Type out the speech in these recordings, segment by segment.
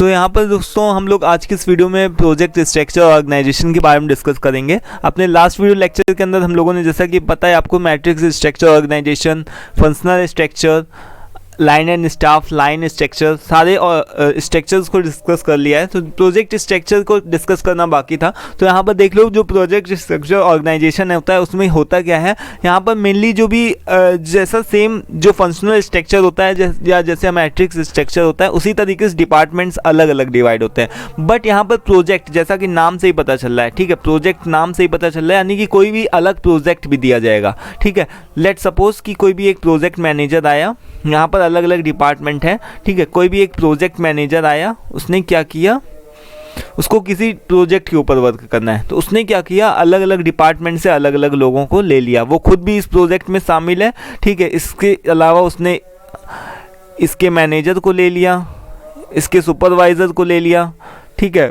सो यहाँ पर दोस्तों हम लोग आज की इस वीडियो में प्रोजेक्ट स्ट्रक्चर ऑर्गेनाइजेशन के बारे में डिस्कस करेंगे। अपने लास्ट वीडियो लेक्चर के अंदर हम लोगों ने, जैसा कि पता है आपको, matrix structure organisation, functional structure, line and staff, line structure, सारे स्ट्रक्चर्स को डिस्कस कर लिया है। तो प्रोजेक्ट स्ट्रक्चर को डिस्कस करना बाकी था। तो यहाँ पर देख लो, जो प्रोजेक्ट स्ट्रक्चर ऑर्गेनाइजेशन होता है उसमें होता क्या है, यहाँ पर मेनली जो भी जैसा सेम जो फंक्शनल स्ट्रक्चर होता है या जैसे मैट्रिक्स स्ट्रक्चर होता है, उसी तरीके से डिपार्टमेंट्स अलग अलग डिवाइड होते हैं। बट यहाँ पर प्रोजेक्ट, जैसा कि नाम से ही पता चल रहा है, ठीक है, प्रोजेक्ट नाम से ही पता चल रहा है, यानी कि कोई भी अलग प्रोजेक्ट भी दिया जाएगा। ठीक है, लेट सपोज कि कोई भी एक प्रोजेक्ट मैनेजर आया, यहाँ पर अलग अलग डिपार्टमेंट है, ठीक है, कोई भी एक प्रोजेक्ट मैनेजर आया, उसने क्या किया, उसको किसी प्रोजेक्ट के ऊपर वर्क करना है, तो उसने क्या किया, अलग अलग डिपार्टमेंट से अलग अलग लोगों को ले लिया। वो खुद भी इस प्रोजेक्ट में शामिल है, ठीक है, इसके अलावा उसने इसके मैनेजर को ले लिया, इसके सुपरवाइज़र को ले लिया, ठीक है,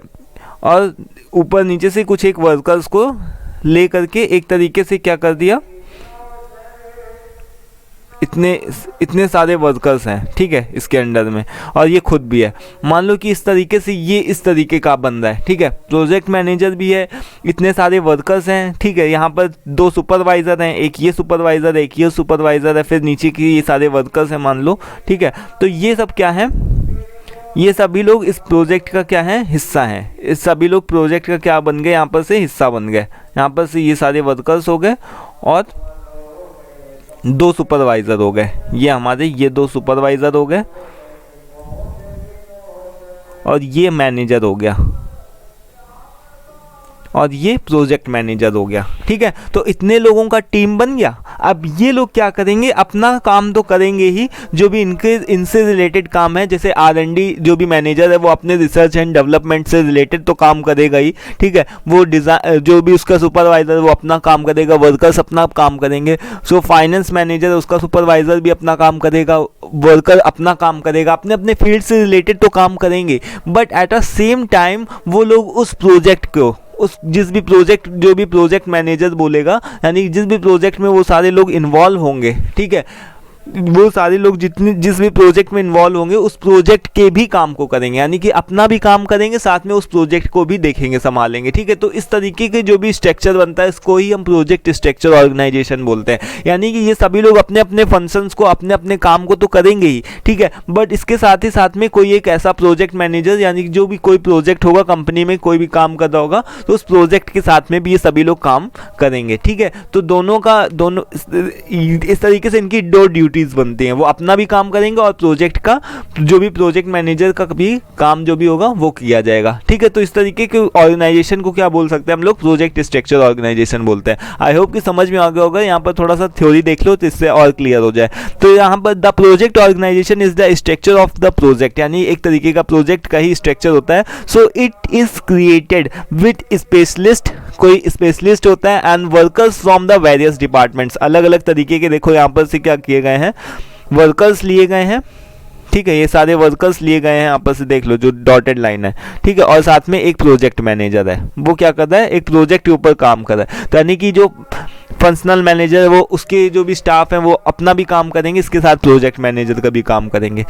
और ऊपर नीचे से कुछ एक वर्कर्स को ले करके एक तरीके से क्या कर दिया, इतने सारे वर्कर्स हैं, ठीक है, इसके अंडर में, और ये खुद भी है। मान लो कि इस तरीके से ये इस तरीके का बंदा है, ठीक है, प्रोजेक्ट मैनेजर भी है, इतने सारे वर्कर्स हैं, ठीक है, यहाँ पर 2 सुपरवाइज़र हैं, एक ये सुपरवाइज़र है, एक ये सुपरवाइज़र है, फिर नीचे की ये सारे वर्कर्स हैं मान लो, ठीक है। तो ये सब क्या है, ये सभी लोग इस प्रोजेक्ट का क्या है, हिस्सा हैं। इस सभी लोग प्रोजेक्ट का क्या बन गए, यहाँ पर से हिस्सा बन गए। यहाँ पर से ये सारे वर्कर्स हो गए और 2 सुपरवाइज़र हो गए, ये 2 सुपरवाइज़र हो गए और ये मैनेजर हो गया और ये प्रोजेक्ट मैनेजर हो गया, ठीक है। तो इतने लोगों का टीम बन गया। अब ये लोग क्या करेंगे, अपना काम तो करेंगे ही, जो भी इनसे रिलेटेड काम है, जैसे R&D जो भी मैनेजर है वो अपने रिसर्च एंड डेवलपमेंट से रिलेटेड तो काम करेगा ही, ठीक है। वो डिज़ाइन, जो भी उसका सुपरवाइज़र वो अपना काम करेगा, वर्कर्स अपना काम करेंगे। सो फाइनेंस मैनेजर, उसका सुपरवाइज़र भी अपना काम करेगा, वर्कर अपना काम करेगा, अपने अपने फील्ड से रिलेटेड तो काम करेंगे। But at a same time वो लोग उस प्रोजेक्ट को, जिस भी प्रोजेक्ट, जो भी प्रोजेक्ट मैनेजर बोलेगा, यानी जिस भी प्रोजेक्ट में वो सारे लोग इन्वॉल्व होंगे, ठीक है, वो सारे लोग जिस भी प्रोजेक्ट में इन्वॉल्व होंगे उस प्रोजेक्ट के भी काम को करेंगे, यानी कि अपना भी काम करेंगे, साथ में उस प्रोजेक्ट को भी देखेंगे, संभालेंगे, ठीक है। तो इस तरीके के जो भी स्ट्रक्चर बनता है, इसको ही हम प्रोजेक्ट स्ट्रक्चर ऑर्गेनाइजेशन बोलते हैं। यानी कि ये सभी लोग अपने अपने फंक्शंस को, अपने अपने काम को तो करेंगे ही, ठीक है, बट इसके साथ ही साथ में कोई एक ऐसा प्रोजेक्ट मैनेजर, यानी कि जो भी कोई प्रोजेक्ट होगा, कंपनी में कोई भी काम कर रहा होगा, तो उस प्रोजेक्ट के साथ में भी ये सभी लोग काम करेंगे, ठीक है। तो दोनों इस तरीके से इनकी 2 ड्यूटीज बनती हैं, वो अपना भी काम करेंगे और प्रोजेक्ट का, जो भी प्रोजेक्ट मैनेजर का भी काम जो भी होगा वो किया जाएगा, ठीक है। तो इस तरीके के ऑर्गेनाइजेशन को क्या बोल सकते हैं हम लोग, प्रोजेक्ट स्ट्रक्चर ऑर्गेनाइजेशन बोलते हैं। आई होप कि समझ में आ गया होगा। यहाँ पर थोड़ा सा थ्योरी देख लो तो इससे और क्लियर हो जाए। तो यहाँ पर the project organisation is the structure of the project, यानी एक तरीके का प्रोजेक्ट का ही स्ट्रक्चर होता है। So it is created with specialist, कोई स्पेशलिस्ट होता है, and workers from the various departments, अलग अलग तरीके के, देखो यहाँ पर से क्या किए गए हैं, वर्कर्स लिए गए हैं, ठीक है, ये सारे वर्कर्स लिए गए हैं, यहाँ पर से देख लो जो डॉटेड लाइन है, ठीक है, और साथ में एक प्रोजेक्ट मैनेजर है, वो क्या कर रहा है, एक प्रोजेक्ट के ऊपर काम कर रहा है। तो यानी कि जो फंक्शनल मैनेजर है वो, उसके जो भी स्टाफ है वो अपना भी काम करेंगे, इसके साथ प्रोजेक्ट मैनेजर का भी काम करेंगे,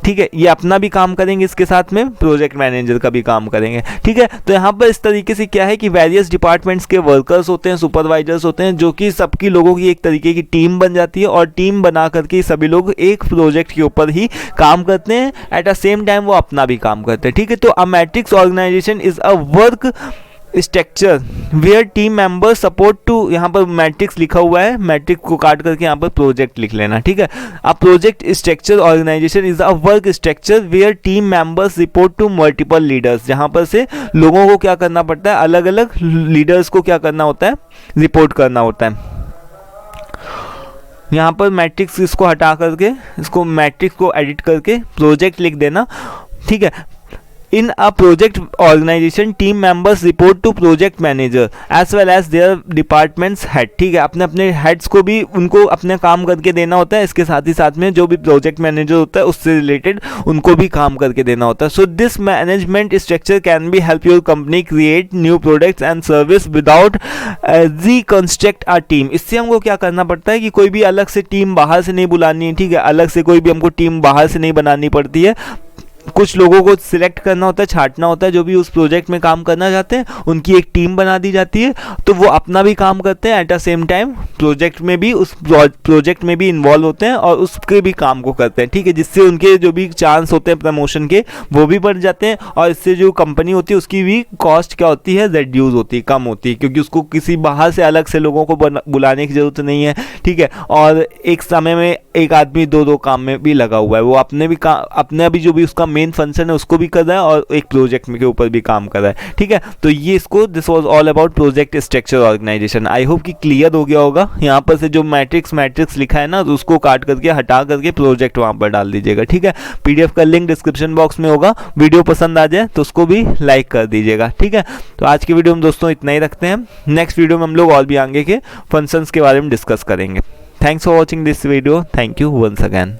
ठीक है, ये अपना भी काम करेंगे, इसके साथ में प्रोजेक्ट मैनेजर का भी काम करेंगे, ठीक है। तो यहाँ पर इस तरीके से क्या है कि वेरियस डिपार्टमेंट्स के वर्कर्स होते हैं, सुपरवाइजर्स होते हैं, जो कि सबकी लोगों की एक तरीके की टीम बन जाती है, और टीम बना करके सभी लोग एक प्रोजेक्ट के ऊपर ही काम करते हैं, एट द सेम टाइम वो अपना भी काम करते हैं, ठीक है। तो a matrix organisation is a work structure where team members support to, यहाँ पर मैट्रिक्स लिखा हुआ है, मैट्रिक्स को काट करके यहाँ पर प्रोजेक्ट लिख लेना, ठीक है। A project structure organisation is a work structure where team members report to multiple leaders, जहाँ पर से लोगों को क्या करना पड़ता है, अलग अलग लीडर्स को क्या करना होता है, रिपोर्ट करना होता है। यहाँ पर मैट्रिक्स इसको हटा करके, इसको मैट्रिक्स को एडिट करके प्रोजेक्ट लिख देना, ठीक है। In a project organisation team members report to project manager as well as their departments head, ठीक है, अपने अपने हेड्स को भी उनको अपने काम करके देना होता है, इसके साथ ही साथ में जो भी प्रोजेक्ट मैनेजर होता है उससे रिलेटेड उनको भी काम करके देना होता है। So this management structure can be help your company create new products and service without reconstruct a team. इससे हमको क्या करना पड़ता है कि कोई भी अलग से टीम बाहर से नहीं बुलानी है, ठीक है, अलग से कोई भी हमको टीम बाहर से नहीं बनानी पड़ती है, कुछ लोगों को सिलेक्ट करना होता है, छांटना होता है, जो भी उस प्रोजेक्ट में काम करना चाहते हैं, उनकी एक टीम बना दी जाती है, तो वो अपना भी काम करते हैं, at the same time project में भी, उस प्रोजेक्ट में भी इन्वॉल्व होते हैं और उसके भी काम को करते हैं, ठीक है, जिससे उनके जो भी चांस होते हैं प्रमोशन के वो भी बढ़ जाते हैं, और इससे जो कंपनी होती है उसकी भी कॉस्ट क्या होती है, रिड्यूस होती है, कम होती है, क्योंकि उसको किसी बाहर से अलग से लोगों को बुलाने की ज़रूरत नहीं है, ठीक है। और एक समय में एक आदमी दो काम में भी लगा हुआ है, वो अपने भी जो भी उसका मेन फंक्शन है उसको भी कर रहा है और एक प्रोजेक्ट के ऊपर भी काम कर रहा है, ठीक है। तो ये इसको this was all about project structure organisation. I hope कि क्लियर हो गया होगा। यहाँ पर से जो मैट्रिक्स लिखा है ना, तो उसको काट करके हटा करके प्रोजेक्ट वहाँ पर डाल दीजिएगा, ठीक है। पीडीएफ का लिंक डिस्क्रिप्शन बॉक्स में होगा। वीडियो पसंद आ जाए तो उसको भी लाइक कर दीजिएगा, ठीक है। तो आज की वीडियो में दोस्तों इतना ही रखते हैं। नेक्स्ट वीडियो में हम लोग और भी आगे के फंक्शंस के बारे में डिस्कस करेंगे। Thanks for watching this video. Thank you once again.